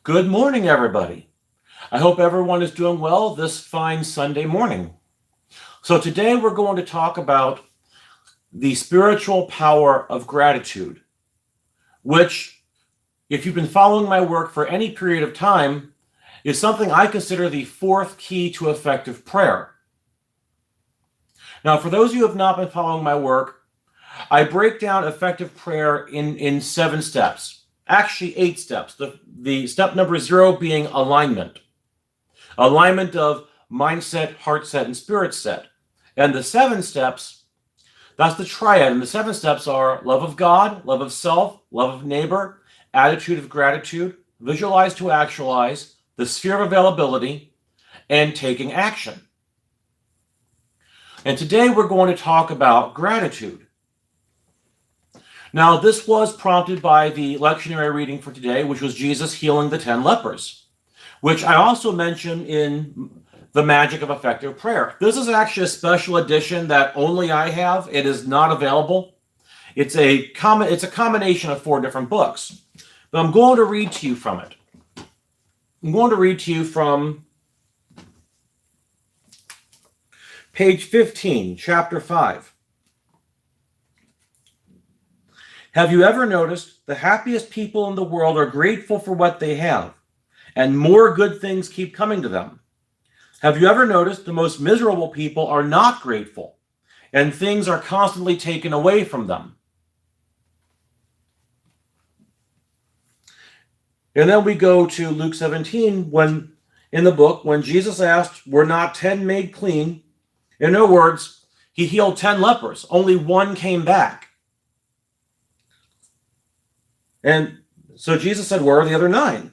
Good morning, everybody. I hope everyone is doing well this fine Sunday morning. So today we're going to talk about the spiritual power of gratitude, which, if you've been following my work for any period of time, is something I consider the fourth key to effective prayer. Now, for those of you who have not been following my work, I break down effective prayer in 7 steps. Actually, 8 steps. The step number 0 being alignment. Alignment of mindset, heart set, and spirit set. And the 7 steps, that's the triad. And the 7 steps are love of God, love of self, love of neighbor, attitude of gratitude, visualize to actualize, the sphere of availability, and taking action. And today we're going to talk about gratitude. Now, this was prompted by the lectionary reading for today, which was Jesus healing the 10 lepers, which I also mentioned in The Magic of Effective Prayer. This is actually a special edition that only I have. It is not available. It's a combination of 4 different books. But I'm going to read to you from it. I'm going to read to you from page 15, chapter 5. Have you ever noticed the happiest people in the world are grateful for what they have, and more good things keep coming to them? Have you ever noticed the most miserable people are not grateful, and things are constantly taken away from them? And then we go to Luke 17, in the book, when Jesus asked, were not 10 made clean? In other words, he healed 10 lepers. Only 1 came back. And so Jesus said, where are the other 9?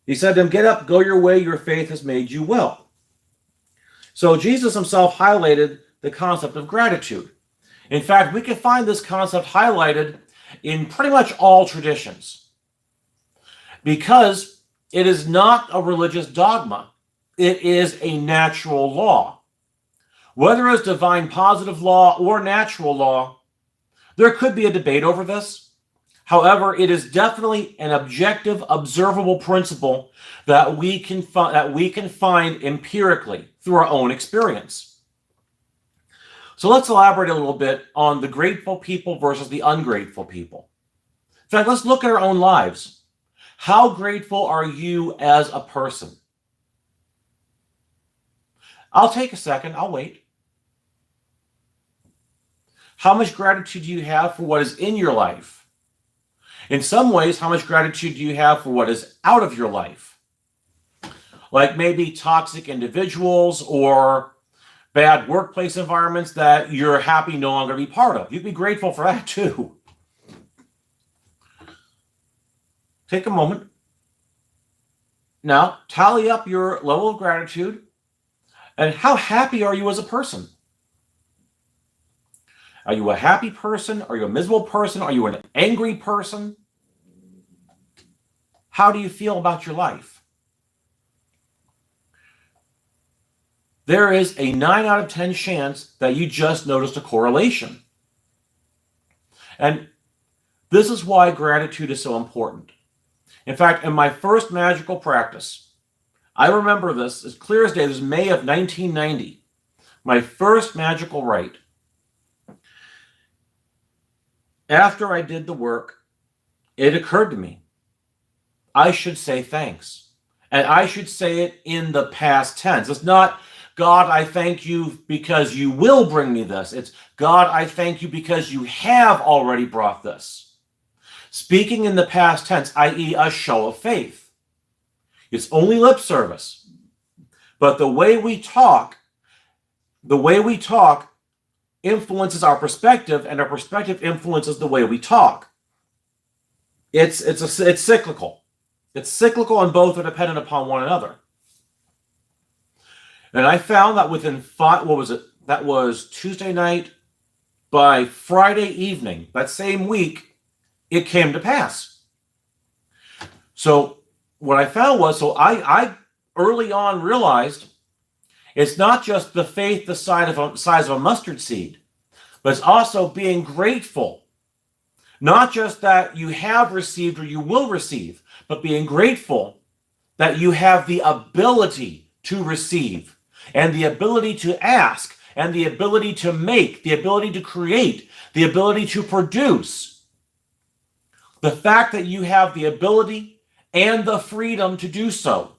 He said to him, get up, go your way, your faith has made you well. So Jesus himself highlighted the concept of gratitude. In fact, we can find this concept highlighted in pretty much all traditions, because it is not a religious dogma. It is a natural law. Whether it's divine positive law or natural law, there could be a debate over this. However, it is definitely an objective, observable principle that we can find empirically through our own experience. So let's elaborate a little bit on the grateful people versus the ungrateful people. In fact, let's look at our own lives. How grateful are you as a person? I'll take a second. I'll wait. How much gratitude do you have for what is in your life? In some ways, how much gratitude do you have for what is out of your life? Like maybe toxic individuals or bad workplace environments that you're happy no longer to be part of. You'd be grateful for that too. Take a moment. Now, tally up your level of gratitude and how happy are you as a person? Are you a happy person? Are you a miserable person? Are you an angry person? How do you feel about your life? There is a 9 out of 10 chance that you just noticed a correlation. And this is why gratitude is so important. In fact, in my first magical practice, I remember this as clear as day. This was May of 1990. My first magical rite. After I did the work, it occurred to me, I should say thanks. And I should say it in the past tense. It's not, God, I thank you because you will bring me this. It's, God, I thank you because you have already brought this. Speaking in the past tense, i.e. a show of faith. It's only lip service. But the way we talk influences our perspective, and our perspective influences the way we talk. It's cyclical. It's cyclical, and both are dependent upon one another. And I found that within that was Tuesday night. By Friday evening, that same week, it came to pass. So what I found was, I early on realized it's not just the faith the size of a mustard seed, but it's also being grateful Not just that you have received or you will receive, but being grateful that you have the ability to receive and the ability to ask and the ability to make, the ability to create, the ability to produce. The fact that you have the ability and the freedom to do so.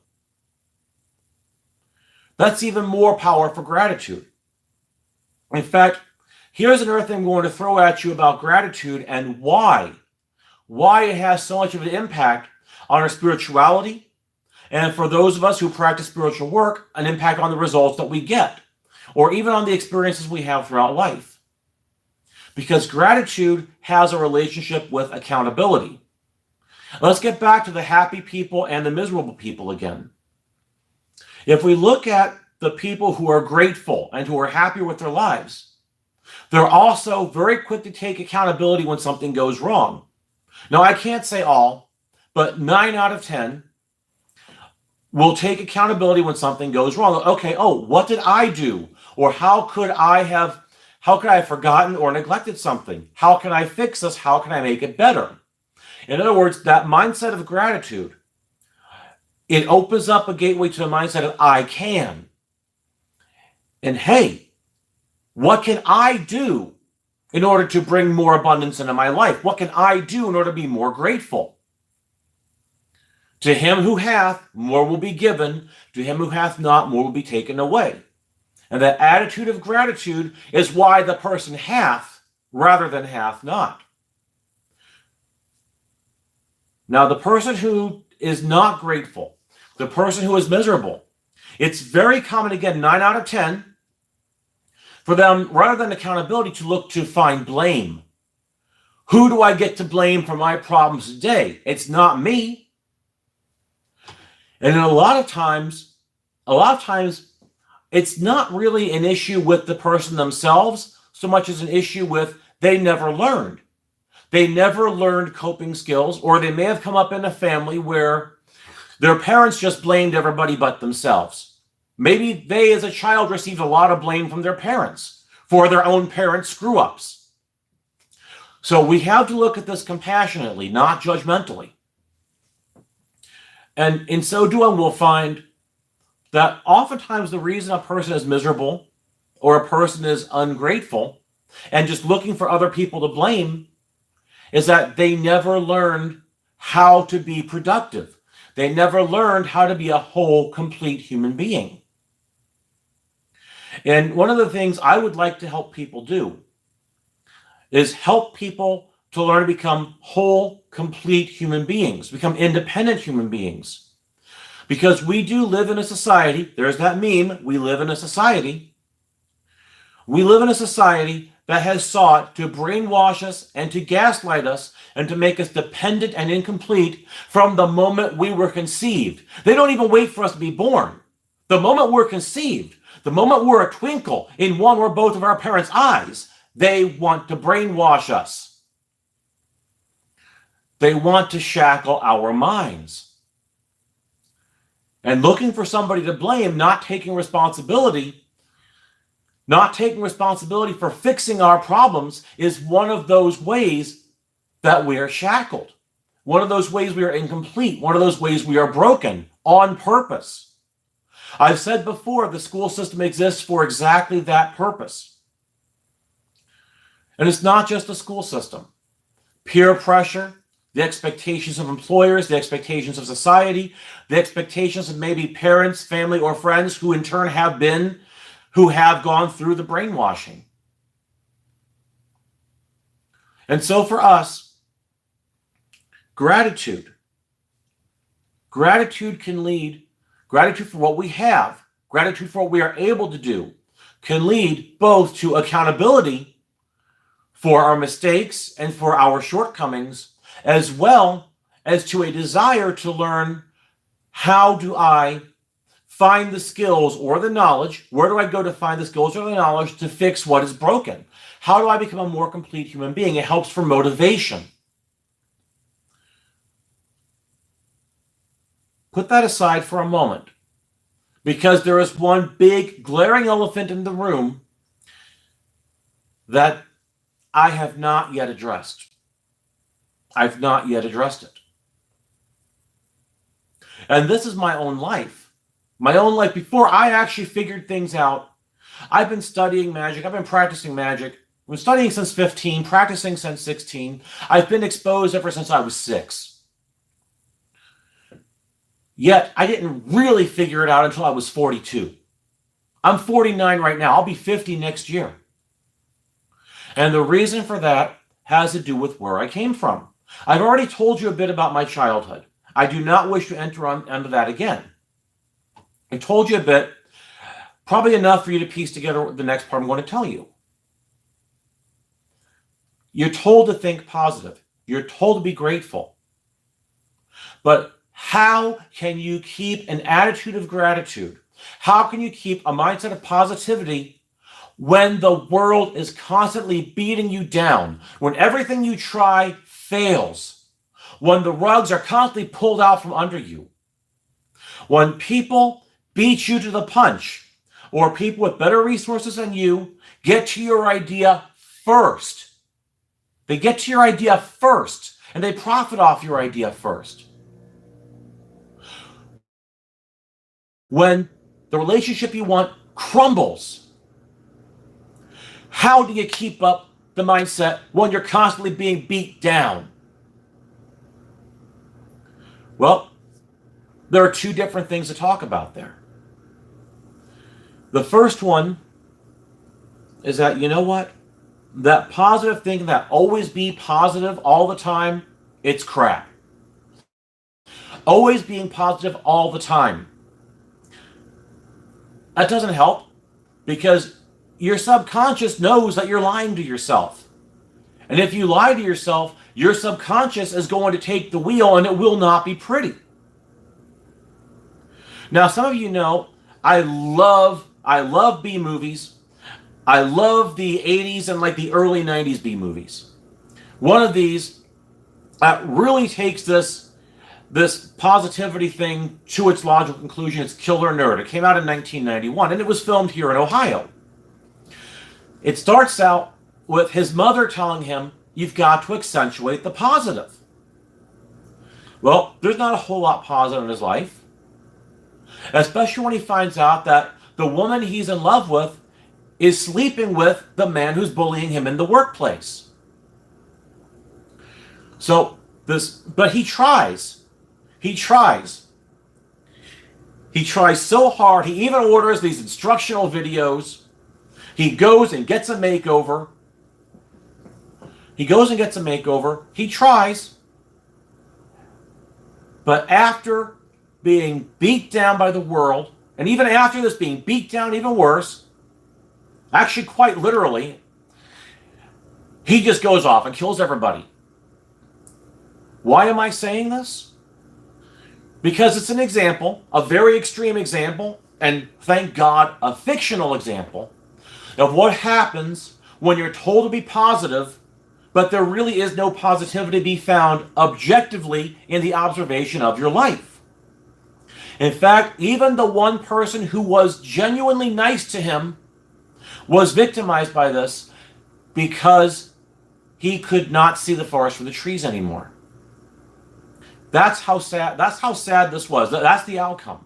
That's even more power for gratitude. In fact, here's another thing we want to throw at you about gratitude and why it has so much of an impact on our spirituality, and for those of us who practice spiritual work, an impact on the results that we get, or even on the experiences we have throughout life. Because gratitude has a relationship with accountability. Let's get back to the happy people and the miserable people again. If we look at the people who are grateful and who are happy with their lives, they're also very quick to take accountability when something goes wrong. Now, I can't say all, but 9 out of 10 will take accountability when something goes wrong. Okay, what did I do? Or how could I have forgotten or neglected something? How can I fix this? How can I make it better? In other words, that mindset of gratitude, it opens up a gateway to the mindset of I can. And hey, what can I do in order to bring more abundance into my life? What can I do in order to be more grateful? To him who hath, more will be given. To him who hath not, more will be taken away. And that attitude of gratitude is why the person hath rather than hath not. Now, the person who is not grateful, the person who is miserable, it's very common, again, 9 out of 10, for them, rather than accountability, to look to find blame. Who do I get to blame for my problems today? It's not me. And a lot of times, it's not really an issue with the person themselves so much as an issue with they never learned. They never learned coping skills, or they may have come up in a family where their parents just blamed everybody but themselves. Maybe they, as a child, received a lot of blame from their parents for their own parents' screw-ups. So we have to look at this compassionately, not judgmentally. And in so doing, we'll find that oftentimes the reason a person is miserable or a person is ungrateful and just looking for other people to blame is that they never learned how to be productive. They never learned how to be a whole, complete human being. And one of the things I would like to help people do is help people to learn to become whole, complete human beings, become independent human beings. Because we do live in a society, there's that meme, we live in a society. We live in a society that has sought to brainwash us and to gaslight us and to make us dependent and incomplete from the moment we were conceived. They don't even wait for us to be born. The moment we're conceived, the moment we're a twinkle in one or both of our parents' eyes, they want to brainwash us. They want to shackle our minds. And looking for somebody to blame, not taking responsibility for fixing our problems is one of those ways that we are shackled. One of those ways we are incomplete. One of those ways we are broken on purpose. I've said before, the school system exists for exactly that purpose. And it's not just the school system. Peer pressure, the expectations of employers, the expectations of society, the expectations of maybe parents, family, or friends who in turn have gone through the brainwashing. And so for us, gratitude can lead, gratitude for what we have, gratitude for what we are able to do, can lead both to accountability for our mistakes and for our shortcomings, as well as to a desire to learn, how do I find the skills or the knowledge? Where do I go to find the skills or the knowledge to fix what is broken? How do I become a more complete human being? It helps for motivation. Put that aside for a moment, because there is one big glaring elephant in the room that I have not yet addressed. I've not yet addressed it. And this is my own life. My own life before I actually figured things out. I've been studying magic. I've been practicing magic. I've been studying since 15, practicing since 16. I've been exposed ever since I was 6. Yet I didn't really figure it out until I was 42. I'm 49 right now. I'll be 50 next year. And the reason for that has to do with where I came from. I've already told you a bit about my childhood. I do not wish to enter into that again. I told you a bit, probably enough for you to piece together the next part I'm going to tell you. You're told to think positive. You're told to be grateful. But how can you keep an attitude of gratitude? How can you keep a mindset of positivity when the world is constantly beating you down, when everything you try fails, when the rugs are constantly pulled out from under you, when people beat you to the punch, or people with better resources than you get to your idea first? They get to your idea first, and they profit off your idea first. When the relationship you want crumbles, how do you keep up the mindset when you're constantly being beat down? Well, there are two different things to talk about there. The first one is that, you know what? That positive thinking, that always be positive all the time, it's crap. Always being positive all the time. That doesn't help, because your subconscious knows that you're lying to yourself. And if you lie to yourself, your subconscious is going to take the wheel, and it will not be pretty. Now, some of you know I love B movies. I love the 80s and like the early 90s B movies. One of these really takes this positivity thing to its logical conclusion. It's Killer Nerd. It came out in 1991, and it was filmed here in Ohio. It starts out with his mother telling him, you've got to accentuate the positive. Well, there's not a whole lot positive in his life, especially when he finds out that the woman he's in love with is sleeping with the man who's bullying him in the workplace. But he tries. He tries so hard. He even orders these instructional videos. He goes and gets a makeover. He tries. But after being beat down by the world, and even after this being beat down even worse, actually quite literally, he just goes off and kills everybody. Why am I saying this? Because it's an example, a very extreme example, and thank God, a fictional example of what happens when you're told to be positive, but there really is no positivity to be found objectively in the observation of your life. In fact, even the one person who was genuinely nice to him was victimized by this because he could not see the forest for the trees anymore. That's how sad this was. That's the outcome.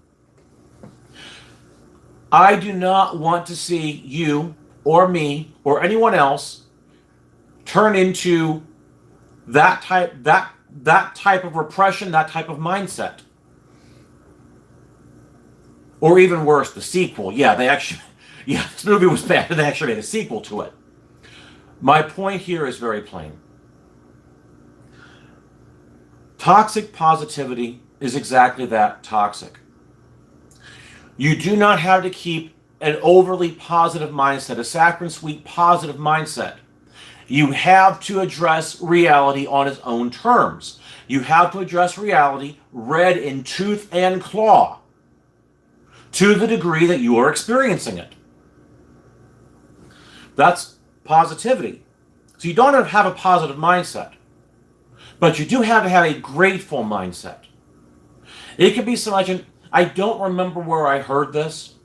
I do not want to see you or me or anyone else turn into that type of repression, that type of mindset. Or even worse, the sequel. This movie was bad, and they actually made a sequel to it. My point here is very plain. Toxic positivity is exactly that, toxic. You do not have to keep an overly positive mindset, a saccharine sweet positive mindset. You have to address reality on its own terms. You have to address reality read in tooth and claw to the degree that you are experiencing it. That's positivity. So you don't have a positive mindset, but you do have to have a grateful mindset. It could be so much, and I don't remember where I heard this,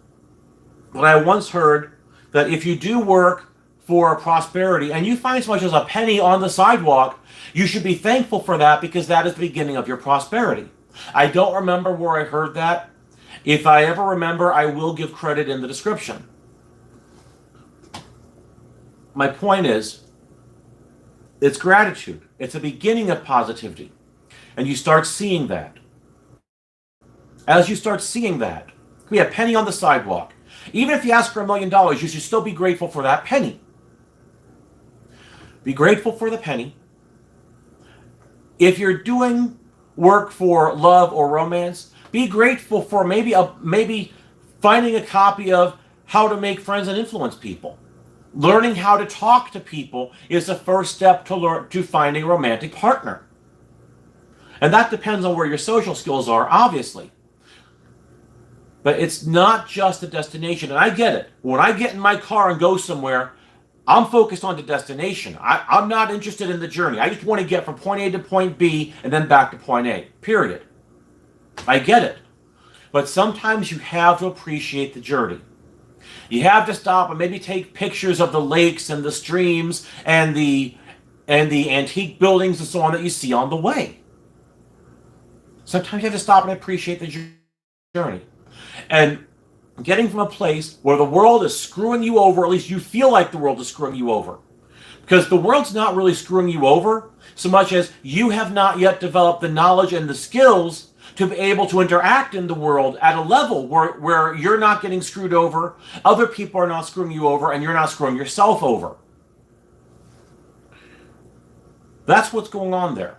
but I once heard that if you do work for prosperity and you find so much as a penny on the sidewalk, you should be thankful for that because that is the beginning of your prosperity. I don't remember where I heard that. If I ever remember, I will give credit in the description. My point is, it's gratitude. It's a beginning of positivity. And you start seeing that. As you start seeing that, it could be a penny on the sidewalk. Even if you ask for $1 million, you should still be grateful for that penny. Be grateful for the penny. If you're doing work for love or romance, be grateful for maybe finding a copy of How to Make Friends and Influence People. Learning how to talk to people is the first step to find a romantic partner. And that depends on where your social skills are, obviously. But it's not just the destination. And I get it. When I get in my car and go somewhere, I'm focused on the destination. I'm not interested in the journey. I just want to get from point A to point B and then back to point A, period. I get it. But sometimes you have to appreciate the journey. You have to stop and maybe take pictures of the lakes and the streams and the antique buildings and so on that you see on the way. Sometimes you have to stop and appreciate the journey. And getting from a place where the world is screwing you over, at least you feel like the world is screwing you over. Because the world's not really screwing you over so much as you have not yet developed the knowledge and the skills to be able to interact in the world at a level where you're not getting screwed over, other people are not screwing you over, and you're not screwing yourself over. That's what's going on there.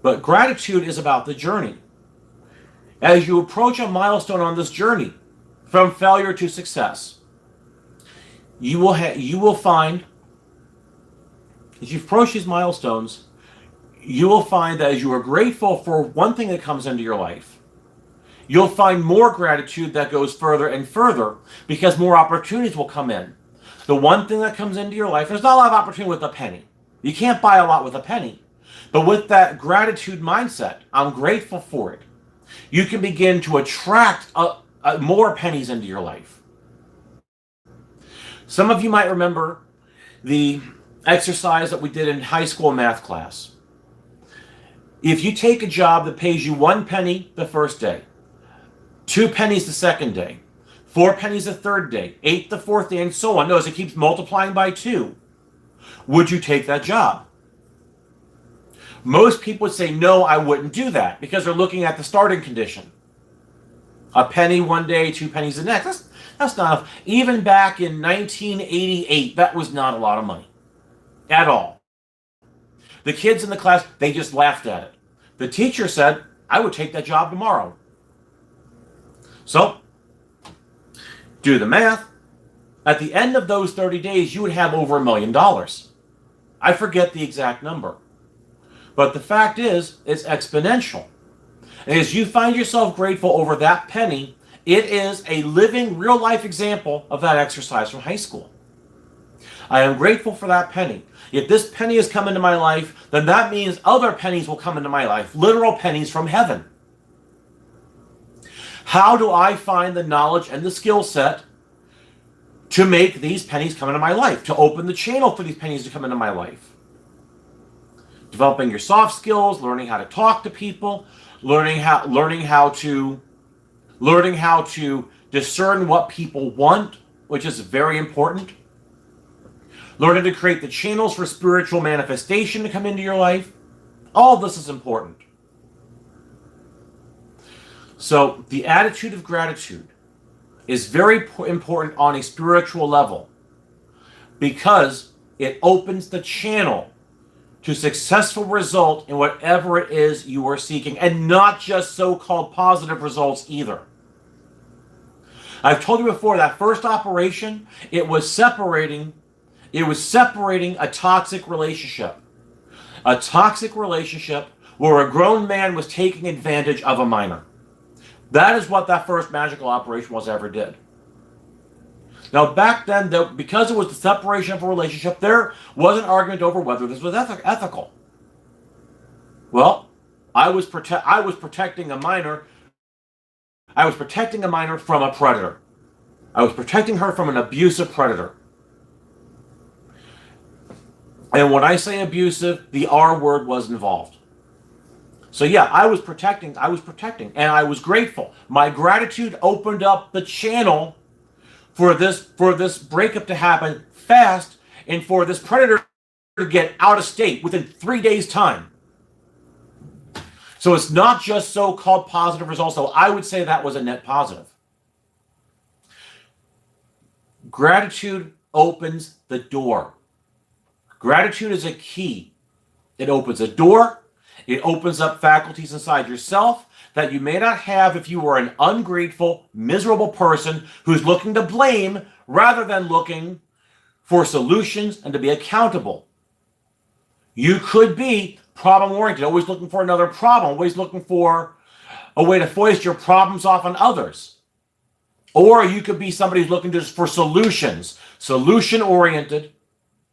But gratitude is about the journey. As you approach a milestone on this journey, from failure to success, you will find, as you approach these milestones, you will find that as you are grateful for one thing that comes into your life, you'll find more gratitude that goes further and further because more opportunities will come in. The one thing that comes into your life, there's not a lot of opportunity with a penny. You can't buy a lot with a penny. But with that gratitude mindset, I'm grateful for it, you can begin to attract more pennies into your life. Some of you might remember the exercise that we did in high school math class. If you take a job that pays you 1 penny the first day, 2 pennies the second day, 4 pennies the third day, 8 the fourth day, and so on, notice it keeps multiplying by 2, would you take that job? Most people would say, no, I wouldn't do that, because they're looking at the starting condition. A penny one day, 2 pennies the next. That's not enough. Even back in 1988, that was not a lot of money at all. The kids in the class, they just laughed at it. The teacher said, I would take that job tomorrow. So, do the math. At the end of those 30 days, you would have over $1 million. I forget the exact number. But the fact is, it's exponential. And as you find yourself grateful over that penny, it is a living, real-life example of that exercise from high school. I am grateful for that penny. If this penny has come into my life, then that means other pennies will come into my life, literal pennies from heaven. How do I find the knowledge and the skill set to make these pennies come into my life, to open the channel for these pennies to come into my life? Developing your soft skills, learning how to talk to people, learning how to discern what people want, which is very important. Learning to create the channels for spiritual manifestation to come into your life. All this is important. So the attitude of gratitude is very important on a spiritual level because it opens the channel to successful result in whatever it is you are seeking, and not just so-called positive results either. I've told you before, that first operation, it was separating a toxic relationship. A toxic relationship where a grown man was taking advantage of a minor. That is what that first magical operation was ever did. Now back then, because it was the separation of a relationship, there was an argument over whether this was ethical. Well, I was protecting a minor. I was protecting a minor from a predator. I was protecting her from an abusive predator. And when I say abusive, the R word was involved. So yeah, I was protecting, and I was grateful. My gratitude opened up the channel for this breakup to happen fast, and for this predator to get out of state within 3 days' time. So it's not just so-called positive results, though I would say that was a net positive. Gratitude opens the door. Gratitude is a key. It opens a door. It opens up faculties inside yourself that you may not have if you were an ungrateful, miserable person who's looking to blame rather than looking for solutions and to be accountable. You could be problem-oriented, always looking for another problem, always looking for a way to foist your problems off on others. Or you could be somebody who's looking just for solutions, solution-oriented,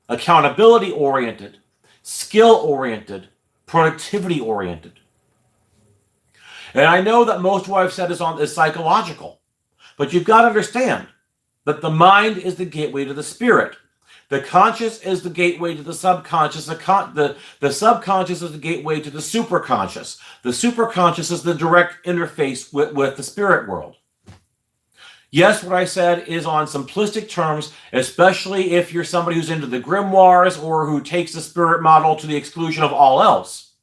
accountability-oriented, skill-oriented, productivity-oriented. And I know that most of what I've said is psychological, but you've got to understand that the mind is the gateway to the spirit. The conscious is the gateway to the subconscious. The subconscious is the gateway to the superconscious. The superconscious is the direct interface with the spirit world. Yes, what I said is on simplistic terms, especially if you're somebody who's into the grimoires or who takes the spirit model to the exclusion of all else.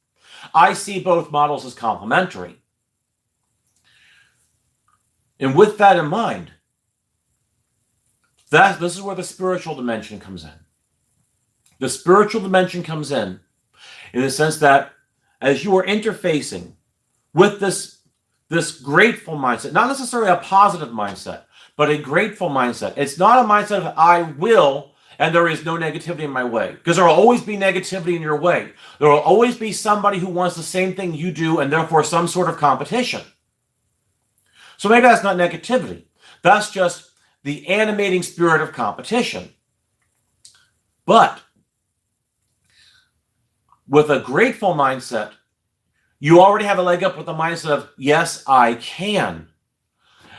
I see both models as complementary. And with that in mind, this is where the spiritual dimension comes in. The spiritual dimension comes in the sense that as you are interfacing with this grateful mindset, not necessarily a positive mindset, but a grateful mindset. It's not a mindset of I will and there is no negativity in my way, because there will always be negativity in your way. There will always be somebody who wants the same thing you do and therefore some sort of competition. So maybe that's not negativity. That's just the animating spirit of competition. But with a grateful mindset, you already have a leg up with the mindset of, yes, I can.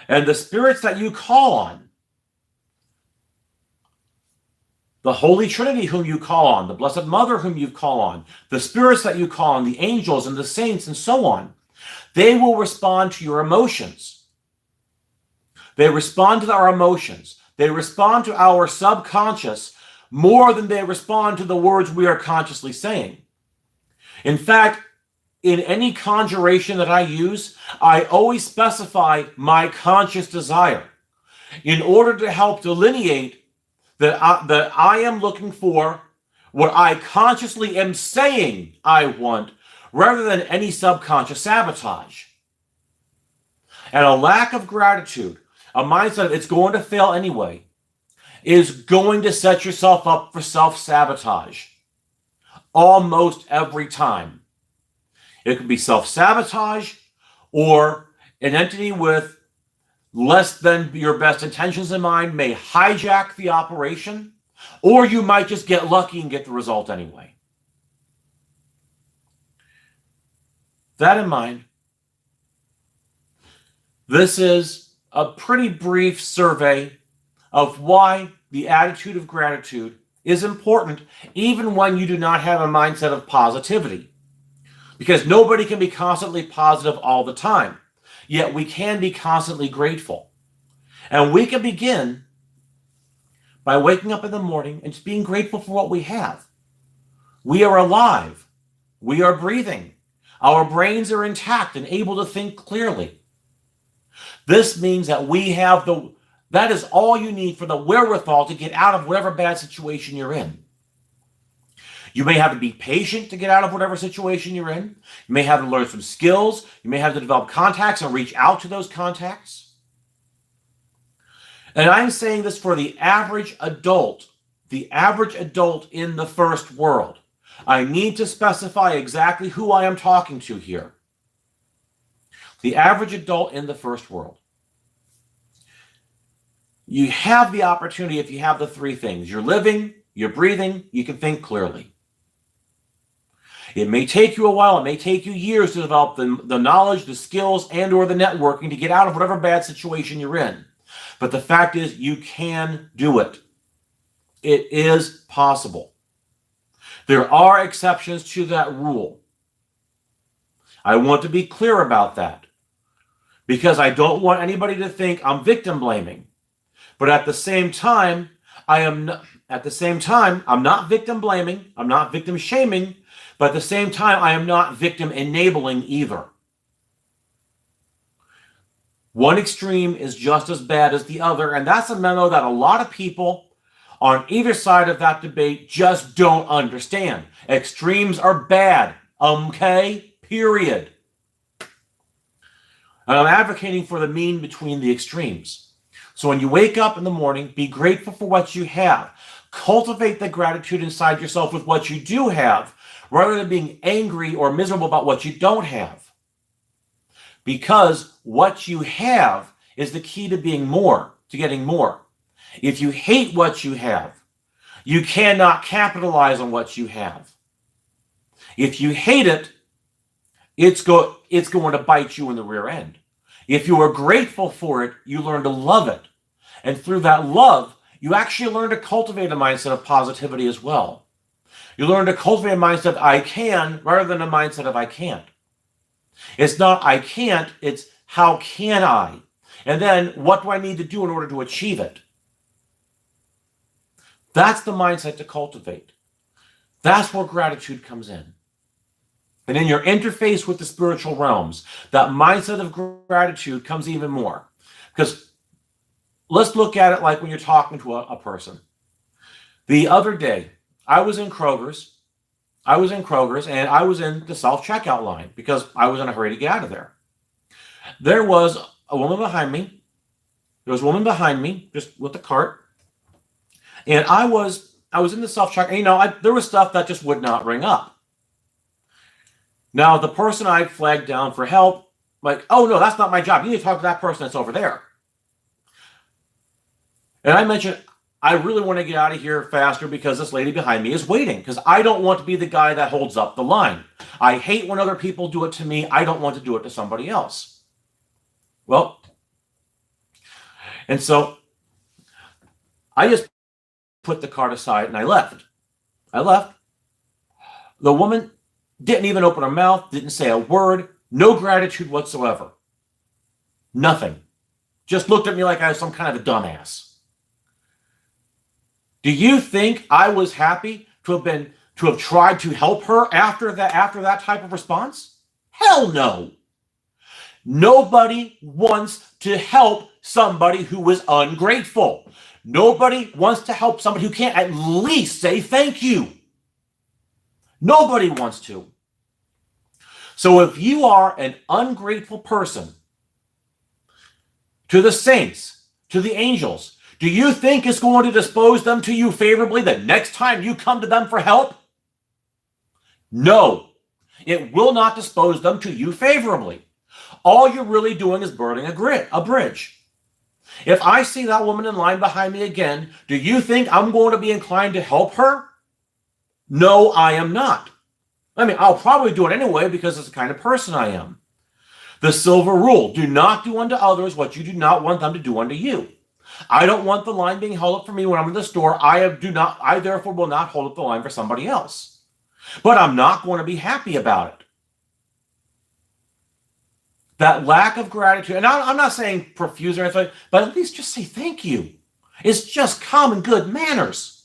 And the spirits that you call on, the Holy Trinity whom you call on, the Blessed Mother whom you call on, the spirits that you call on, the angels and the saints and so on, they will respond to your emotions. They respond to our emotions. They respond to our subconscious more than they respond to the words we are consciously saying. In fact, in any conjuration that I use, I always specify my conscious desire in order to help delineate that I am looking for what I consciously am saying I want, rather than any subconscious sabotage. And a lack of gratitude, a mindset of it's going to fail anyway, is going to set yourself up for self-sabotage almost every time. It could be self-sabotage or an entity with less than your best intentions in mind may hijack the operation, or you might just get lucky and get the result anyway. That in mind, this is a pretty brief survey of why the attitude of gratitude is important even when you do not have a mindset of positivity. Because nobody can be constantly positive all the time. Yet we can be constantly grateful. And we can begin by waking up in the morning and just being grateful for what we have. We are alive. We are breathing. Our brains are intact and able to think clearly. This means that that is all you need for the wherewithal to get out of whatever bad situation you're in. You may have to be patient to get out of whatever situation you're in. You may have to learn some skills. You may have to develop contacts and reach out to those contacts. And I'm saying this for the average adult in the first world. I need to specify exactly who I am talking to here. The average adult in the first world. You have the opportunity if you have the three things. You're living, you're breathing, you can think clearly. It may take you a while, it may take you years to develop the knowledge, the skills, and or the networking to get out of whatever bad situation you're in. But the fact is, you can do it. It is possible. There are exceptions to that rule. I want to be clear about that because I don't want anybody to think I'm victim blaming. But at the same time, I'm not victim blaming, I'm not victim shaming, but at the same time, I am not victim enabling either. One extreme is just as bad as the other, and that's a memo that a lot of people on either side of that debate just don't understand. Extremes are bad, okay? Period. And I'm advocating for the mean between the extremes. So when you wake up in the morning, be grateful for what you have. Cultivate the gratitude inside yourself with what you do have, rather than being angry or miserable about what you don't have. Because what you have is the key to being more, to getting more. If you hate what you have, you cannot capitalize on what you have. If you hate it, it's going to bite you in the rear end. If you are grateful for it, you learn to love it. And through that love, you actually learn to cultivate a mindset of positivity as well. You learn to cultivate a mindset of I can rather than a mindset of I can't. It's not I can't, it's how can I? And then what do I need to do in order to achieve it? That's the mindset to cultivate. That's where gratitude comes in. And in your interface with the spiritual realms, that mindset of gratitude comes even more. Because let's look at it like when you're talking to a person. The other day, I was in Kroger's and I was in the self-checkout line because I was in a hurry to get out of there. There was a woman behind me. Just with the cart. And I was in the self-checkout. There was stuff that just would not ring up. Now, the person I flagged down for help, like, oh no, that's not my job. You need to talk to that person that's over there. And I mentioned, I really want to get out of here faster because this lady behind me is waiting because I don't want to be the guy that holds up the line. I hate when other people do it to me. I don't want to do it to somebody else. Well, and so I just put the cart aside and I left. The woman didn't even open her mouth, didn't say a word, no gratitude whatsoever. Nothing. Just looked at me like I was some kind of a dumbass. Do you think I was happy to have tried to help her after that type of response? Hell no. Nobody wants to help somebody who is ungrateful. Nobody wants to help somebody who can't at least say thank you. Nobody wants to. So if you are an ungrateful person to the saints, to the angels, do you think it's going to dispose them to you favorably the next time you come to them for help? No, it will not dispose them to you favorably. All you're really doing is burning a bridge. If I see that woman in line behind me again, do you think I'm going to be inclined to help her? No, I am not. I mean, I'll probably do it anyway because it's the kind of person I am. The silver rule, do not do unto others what you do not want them to do unto you. I don't want the line being held up for me when I'm in the store. I therefore will not hold up the line for somebody else. But I'm not going to be happy about it. That lack of gratitude, and I'm not saying profuse or anything, but at least just say thank you. It's just common good manners.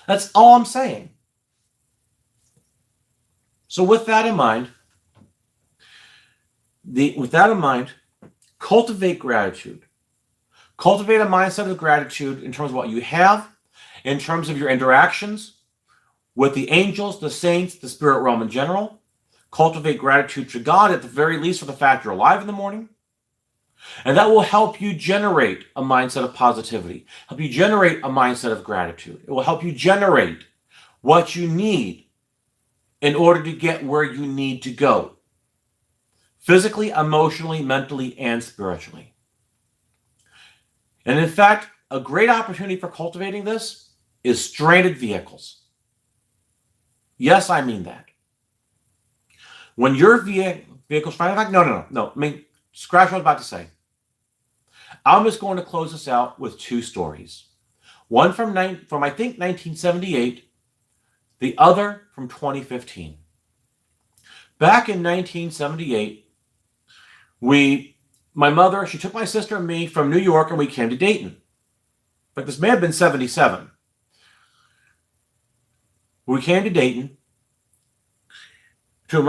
That's all I'm saying. So with that in mind, cultivate gratitude. Cultivate a mindset of gratitude in terms of what you have, in terms of your interactions with the angels, the saints, the spirit realm in general. Cultivate gratitude to God, at the very least, for the fact you're alive in the morning. And that will help you generate a mindset of positivity, help you generate a mindset of gratitude. It will help you generate what you need in order to get where you need to go, physically, emotionally, mentally, and spiritually. And in fact, a great opportunity for cultivating this is stranded vehicles. Yes, I mean that. When your vehicle's stranded, no. I mean, scratch what I was about to say. I'm just going to close this out with two stories. One from I think 1978, the other from 2015. Back in 1978, my mother, she took my sister and me from New York and we came to Dayton. But this may have been 77. We came to Dayton to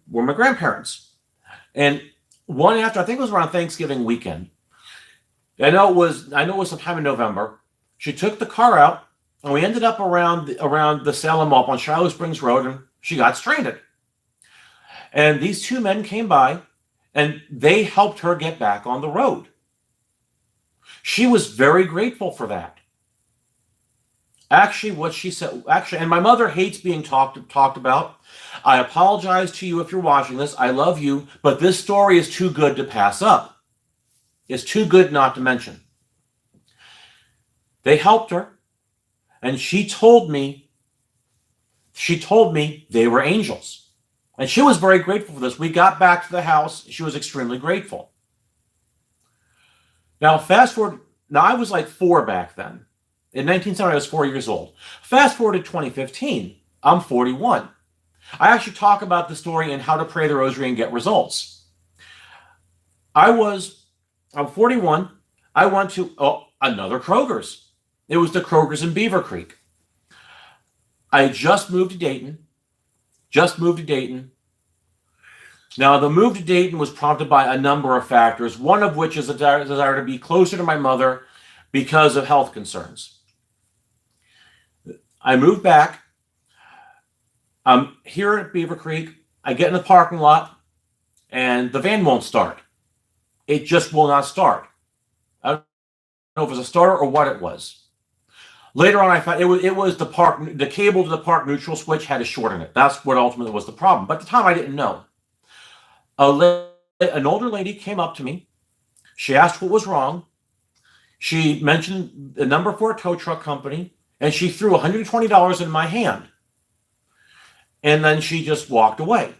were my grandparents. And one after, I think it was around Thanksgiving weekend. I know it was sometime in November. She took the car out and we ended up around the Salem Mall on Shiloh Springs Road, and she got stranded. And these two men came by and they helped her get back on the road. She was very grateful for that. Actually, what she said, and my mother hates being talked about. I apologize to you if you're watching this. I love you, but this story is too good to pass up. It's too good not to mention. They helped her, and she told me they were angels. And she was very grateful for this. We got back to the house. She was extremely grateful. Now, fast forward. Now, I was like 4 back then. In 1970, I was 4 years old. Fast forward to 2015. I'm 41. I actually talk about the story in How to Pray the Rosary and Get Results. I'm 41. I went to another Kroger's. It was the Kroger's in Beaver Creek. I had just moved to Dayton. Now, the move to Dayton was prompted by a number of factors, one of which is a desire to be closer to my mother because of health concerns. I moved back. I'm here at Beaver Creek. I get in the parking lot, and the van won't start. It just will not start. I don't know if it was a starter or what it was. Later on, I found it was the cable to the park neutral switch had a short in it. That's what ultimately was the problem. But at the time, I didn't know. An older lady came up to me. She asked what was wrong. She mentioned the number for a tow truck company, and she threw $120 in my hand. And then she just walked away.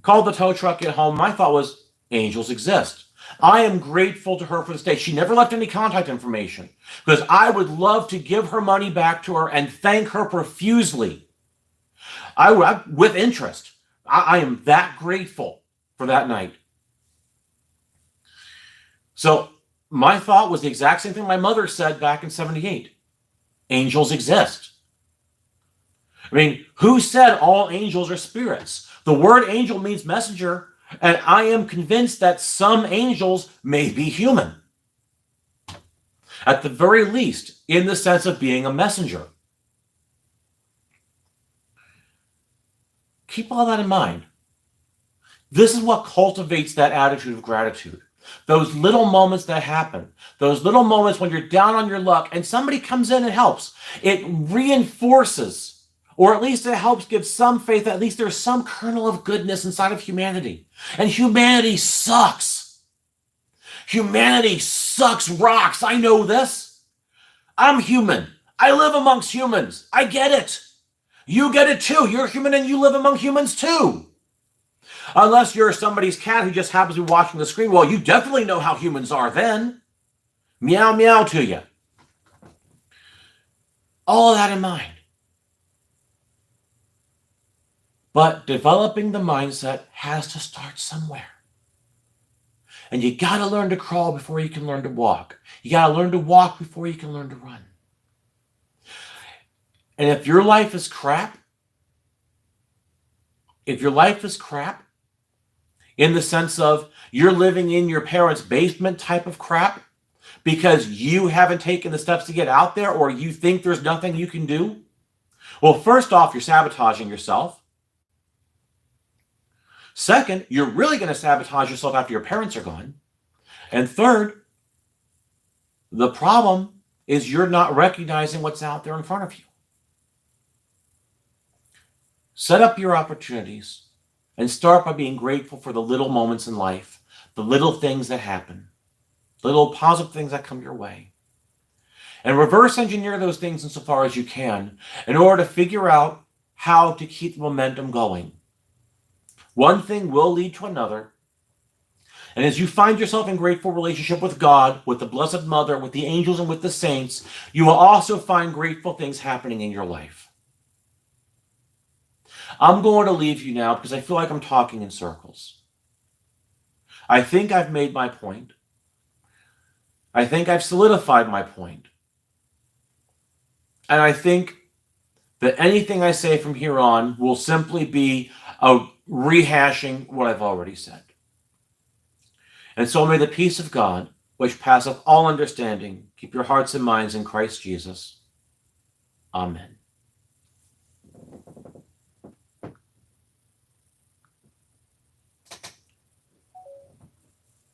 Called the tow truck at home. My thought was, angels exist. I am grateful to her for this day. She never left any contact information because I would love to give her money back to her and thank her profusely. With interest. I am that grateful for that night. So my thought was the exact same thing my mother said back in 78. Angels exist. I mean, who said all angels are spirits? The word angel means messenger, and I am convinced that some angels may be human. At the very least, in the sense of being a messenger. Keep all that in mind. This is what cultivates that attitude of gratitude. Those little moments that happen, those little moments when you're down on your luck and somebody comes in and helps, it reinforces, or at least it helps give some faith that at least there's some kernel of goodness inside of humanity. And humanity sucks. Humanity sucks rocks. I know this. I'm human. I live amongst humans. I get it. You get it too. You're human and you live among humans too. Unless you're somebody's cat who just happens to be watching the screen. Well, you definitely know how humans are then. Meow, meow to you. All of that in mind. But developing the mindset has to start somewhere. And you got to learn to crawl before you can learn to walk. You got to learn to walk before you can learn to run. And if your life is crap, in the sense of you're living in your parents' basement type of crap because you haven't taken the steps to get out there or you think there's nothing you can do, well, first off, you're sabotaging yourself. Second, you're really going to sabotage yourself after your parents are gone. And third, the problem is you're not recognizing what's out there in front of you. Set up your opportunities and start by being grateful for the little moments in life, the little things that happen, little positive things that come your way. And reverse engineer those things insofar as you can in order to figure out how to keep the momentum going. One thing will lead to another. And as you find yourself in grateful relationship with God, with the Blessed Mother, with the angels, and with the saints, you will also find grateful things happening in your life. I'm going to leave you now because I feel like I'm talking in circles. I think I've made my point. I think I've solidified my point. And I think that anything I say from here on will simply be a rehashing what I've already said. And so may the peace of God, which passeth all understanding, keep your hearts and minds in Christ Jesus. Amen.